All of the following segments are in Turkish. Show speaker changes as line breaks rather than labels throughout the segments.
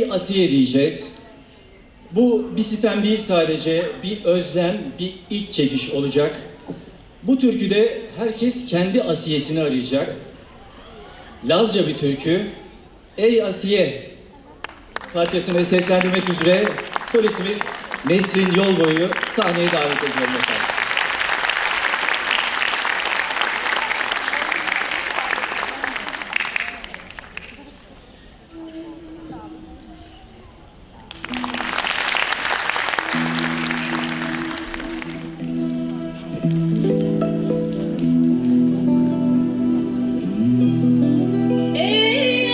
Ey Asiye diyeceğiz. Bu bir sitem değil sadece, bir özlem, bir iç çekiş olacak. Bu türküde herkes kendi Asiye'sini arayacak. Lazca bir türkü. Ey Asiye parçasını seslendirmek üzere solistimiz Nesrin Yolboy'u sahneye davet ediyorum efendim.
Ey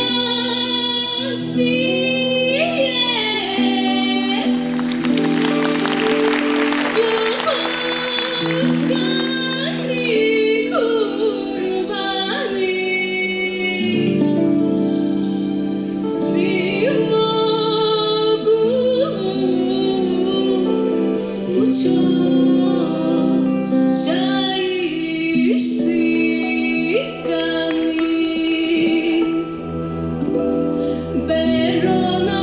Asiye, Cumhurbaşkanı kurbanı, Simagur, bu çok çay içtik kanı. Berona